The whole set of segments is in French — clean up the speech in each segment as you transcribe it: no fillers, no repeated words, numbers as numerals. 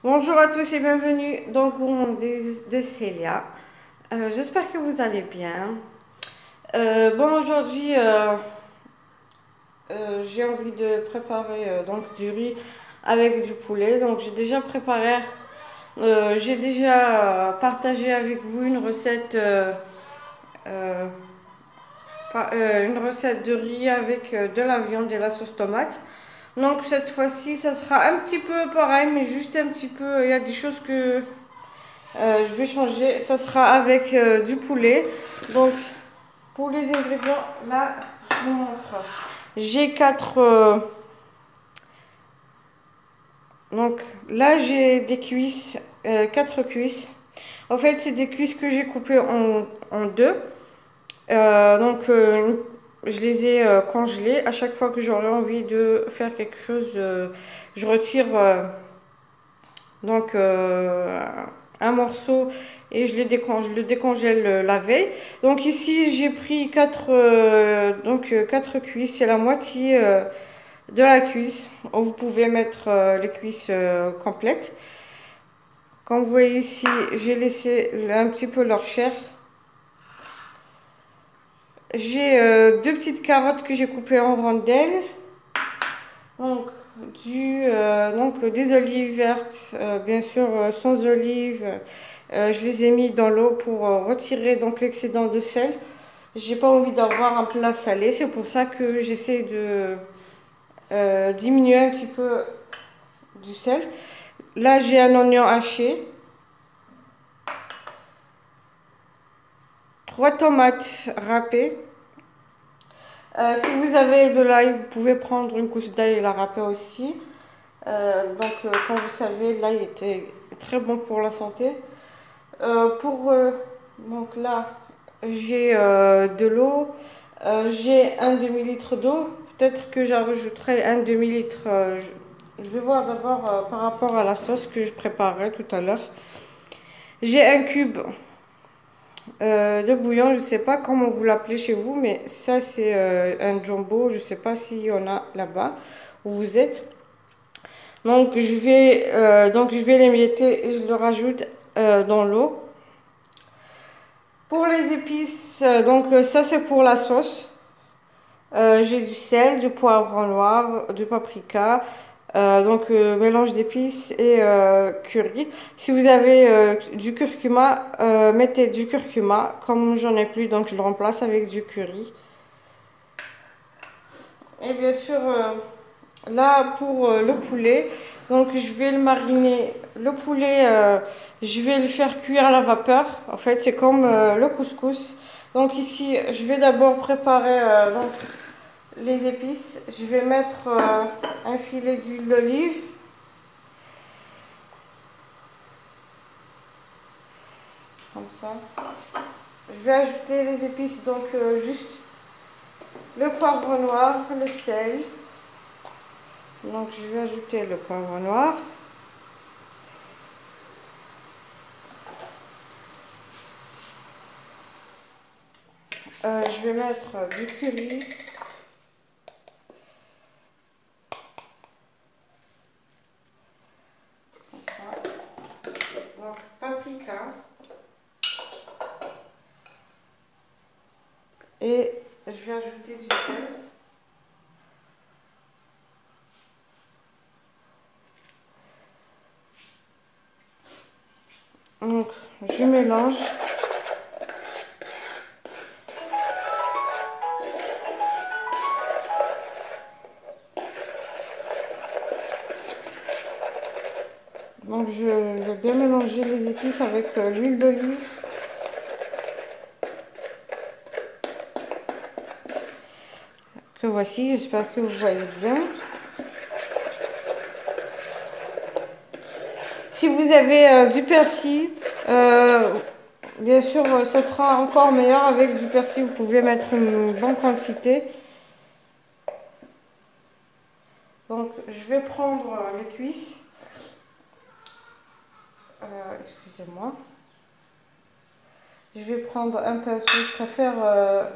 Bonjour à tous et bienvenue dans le Gourmand de Célia. J'espère que vous allez bien. Aujourd'hui, j'ai envie de préparer donc du riz avec du poulet. Donc j'ai déjà partagé avec vous euh, une recette de riz avec de la viande et la sauce tomate. Donc cette fois-ci, ça sera un petit peu pareil, mais juste un petit peu. Il y a des choses que je vais changer. Ça sera avec du poulet. Donc, pour les ingrédients, là, je vous montre. J'ai donc, là, j'ai des cuisses, 4 cuisses. En fait, c'est des cuisses que j'ai coupées en deux. Je les ai congelées. À chaque fois que j'aurai envie de faire quelque chose, je retire donc un morceau et je le décongèle la veille. Donc ici j'ai pris quatre cuisses, c'est la moitié de la cuisse. Vous pouvez mettre les cuisses complètes. Comme vous voyez ici, j'ai laissé un petit peu leur chair. J'ai deux petites carottes que j'ai coupées en rondelles. Donc, des olives vertes, bien sûr sans olives. Je les ai mis dans l'eau pour retirer donc l'excédent de sel. J'ai pas envie d'avoir un plat salé, c'est pour ça que j'essaie de diminuer un petit peu du sel. Là, j'ai un oignon haché, trois tomates râpées. Si vous avez de l'ail, vous pouvez prendre une couche d'ail et la râper aussi. Comme vous savez, l'ail était très bon pour la santé. Pour donc là, j'ai de l'eau, j'ai un demi-litre d'eau. Peut-être que j'en rajouterai un demi-litre. Je vais voir d'abord par rapport à la sauce que je préparerai tout à l'heure. J'ai un cube de bouillon, je ne sais pas comment vous l'appelez chez vous, mais ça c'est un jumbo. Je ne sais pas s'il y en a là-bas où vous êtes. Donc je vais l'émietter et je le rajoute dans l'eau. Pour les épices, ça c'est pour la sauce. J'ai du sel, du poivre noir, du paprika, mélange d'épices et curry. Si vous avez du curcuma, mettez du curcuma. Comme j'en ai plus, donc je le remplace avec du curry. Et bien sûr, là pour le poulet, donc je vais le mariner. Le poulet, je vais le faire cuire à la vapeur. En fait, c'est comme le couscous. Donc ici, je vais d'abord préparer les épices. Je vais mettre un filet d'huile d'olive. Comme ça. Je vais ajouter les épices, juste le poivre noir, le sel. Donc je vais ajouter le poivre noir. Je vais mettre du curry. Donc paprika. Et je vais ajouter du sel. Donc je mélange. Donc je vais bien mélanger les épices avec l'huile d'olive. Que voici, j'espère que vous voyez bien. Si vous avez du persil, bien sûr, ça sera encore meilleur avec du persil. Vous pouvez mettre une bonne quantité. Donc, je vais prendre les cuisses. Excusez-moi. Je vais prendre un pinceau. Je préfère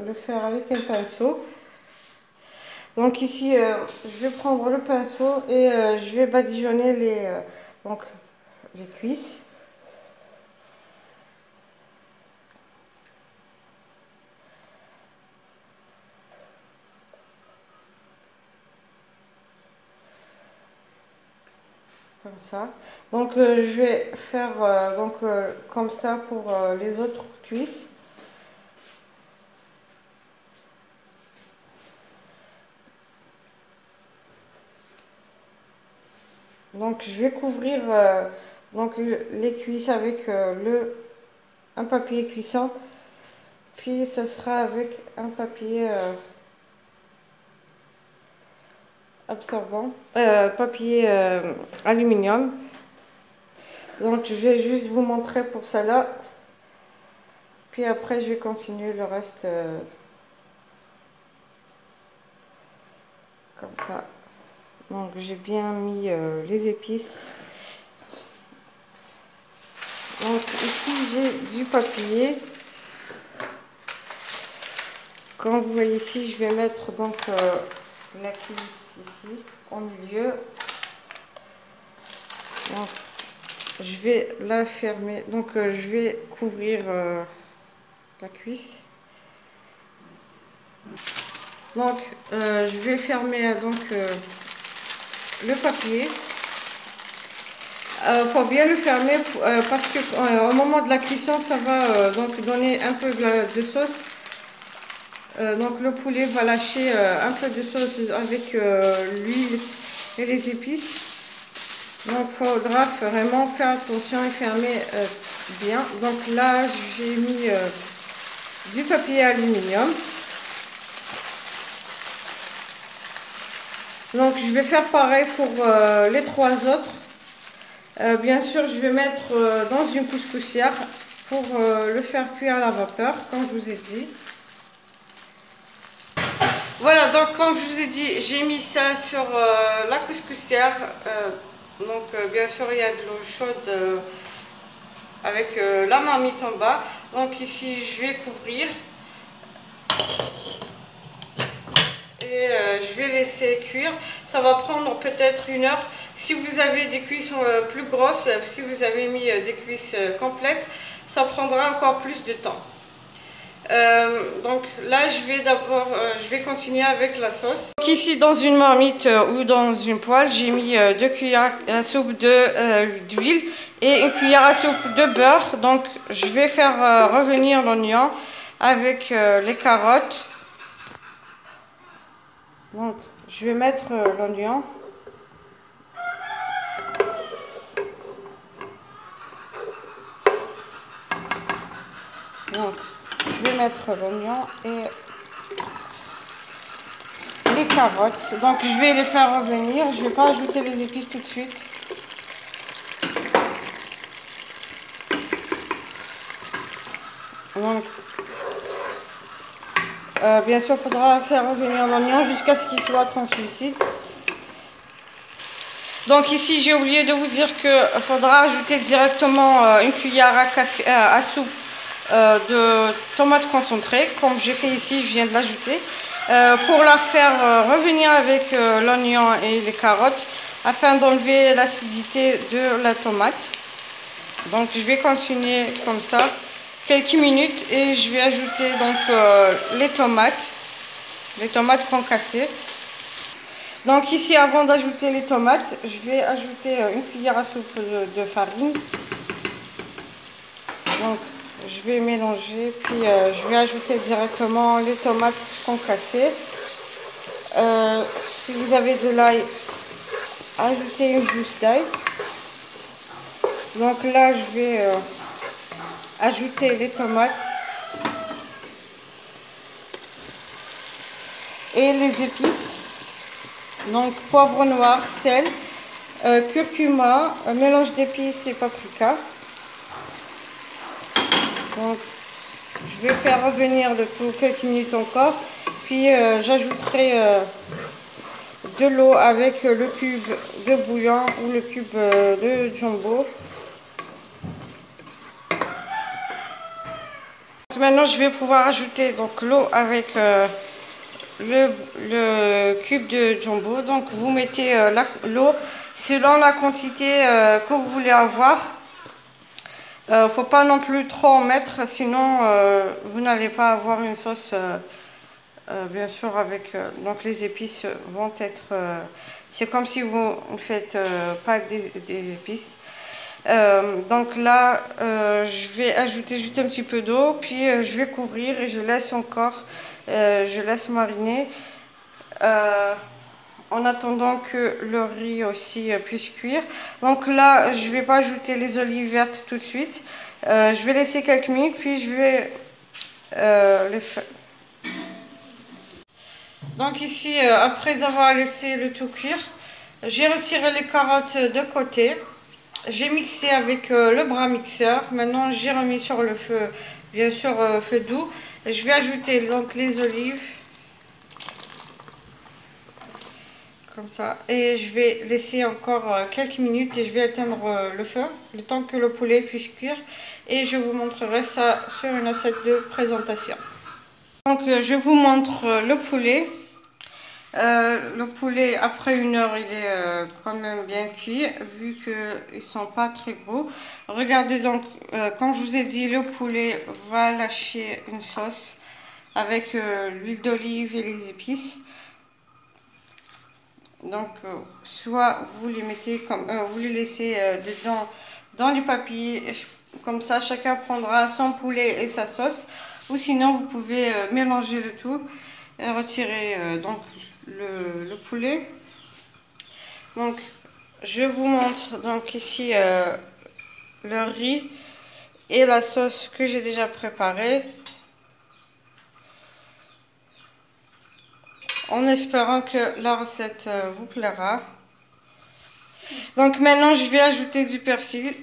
le faire avec un pinceau. Donc ici, je vais prendre le pinceau et je vais badigeonner donc, les cuisses. Comme ça. Donc je vais faire comme ça pour les autres cuisses. Donc je vais couvrir les cuisses avec un papier cuisson, puis ça sera avec un papier absorbant, papier aluminium. Donc je vais juste vous montrer pour ça là, puis après je vais continuer le reste comme ça. Donc j'ai bien mis les épices. Donc ici j'ai du papier. Comme vous voyez ici, je vais mettre donc la cuisse ici au milieu. Donc, je vais la fermer. Donc je vais couvrir la cuisse. Donc je vais fermer le papier. Faut bien le fermer parce que au moment de la cuisson, ça va donc donner un peu de sauce. Donc le poulet va lâcher un peu de sauce avec l'huile et les épices. Donc il faudra vraiment faire attention et fermer bien. Donc là j'ai mis du papier aluminium. Donc je vais faire pareil pour les trois autres. Bien sûr je vais mettre dans une couscoussière pour le faire cuire à la vapeur comme je vous ai dit. Voilà, donc comme je vous ai dit, j'ai mis ça sur la couscoussière. Bien sûr il y a de l'eau chaude avec la marmite en bas. Donc ici je vais couvrir et je vais laisser cuire. Ça va prendre peut-être 1 heure. Si vous avez des cuissons plus grosses, si vous avez mis des cuisses complètes, ça prendra encore plus de temps. Donc là je vais continuer avec la sauce. Donc ici dans une marmite ou dans une poêle, j'ai mis 2 cuillères à soupe d'huile et 1 cuillère à soupe de beurre. Donc je vais faire revenir l'oignon avec les carottes. Donc je vais mettre l'oignon. Donc je vais mettre l'oignon et les carottes. Donc je vais les faire revenir. Je ne vais pas ajouter les épices tout de suite. Donc bien sûr, il faudra faire revenir l'oignon jusqu'à ce qu'il soit translucide. Donc ici, j'ai oublié de vous dire qu'il faudra ajouter directement 1 cuillère à soupe de tomates concentrées. Comme j'ai fait ici, je viens de l'ajouter. Pour la faire revenir avec l'oignon et les carottes, afin d'enlever l'acidité de la tomate. Donc je vais continuer comme ça quelques minutes et je vais ajouter donc les tomates concassées. Donc ici, avant d'ajouter les tomates, je vais ajouter 1 cuillère à soupe de farine. Donc je vais mélanger, puis je vais ajouter directement les tomates concassées. Si vous avez de l'ail, ajoutez une gousse d'ail. Donc là, je vais ajouter les tomates et les épices. Donc poivre noir, sel, curcuma, un mélange d'épices et paprika. Donc je vais faire revenir le tout quelques minutes encore. Puis j'ajouterai de l'eau avec le cube de bouillon ou le cube de jumbo. Maintenant je vais pouvoir ajouter donc l'eau avec le cube de jumbo. Donc vous mettez l'eau selon la quantité que vous voulez avoir. Faut pas non plus trop en mettre, sinon vous n'allez pas avoir une sauce bien sûr avec donc les épices vont être c'est comme si vous ne faites pas des épices. Donc là je vais ajouter juste un petit peu d'eau, puis je vais couvrir et je laisse encore je laisse mariner en attendant que le riz aussi puisse cuire. Donc là je vais pas ajouter les olives vertes tout de suite, je vais laisser quelques minutes, puis je vais les faire. Donc ici après avoir laissé le tout cuire, j'ai retiré les carottes de côté, j'ai mixé avec le bras mixeur. Maintenant j'ai remis sur le feu, bien sûr feu doux. Je vais ajouter donc les olives comme ça, et je vais laisser encore quelques minutes et je vais éteindre le feu le temps que le poulet puisse cuire, et je vous montrerai ça sur une assiette de présentation. Donc je vous montre le poulet. Le poulet après 1 heure il est quand même bien cuit, vu qu'ils sont pas très gros. Regardez donc, comme je vous ai dit, le poulet va lâcher une sauce avec l'huile d'olive et les épices. Donc soit vous les mettez comme vous les laissez dedans dans les papiers, comme ça chacun prendra son poulet et sa sauce, ou sinon vous pouvez mélanger le tout et retirer donc le poulet. Donc je vous montre donc ici le riz et la sauce que j'ai déjà préparée, en espérant que la recette vous plaira. Donc maintenant je vais ajouter du persil.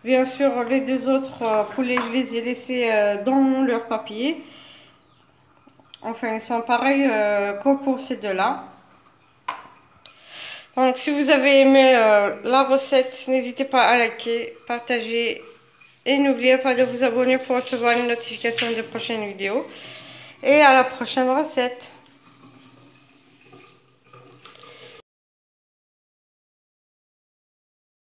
Bien sûr les deux autres poulets je les ai laissés dans leur papier. Enfin ils sont pareils que pour ces deux-là. Donc si vous avez aimé la recette, n'hésitez pas à liker, partager et n'oubliez pas de vous abonner pour recevoir les notifications des prochaines vidéos. Et à la prochaine recette.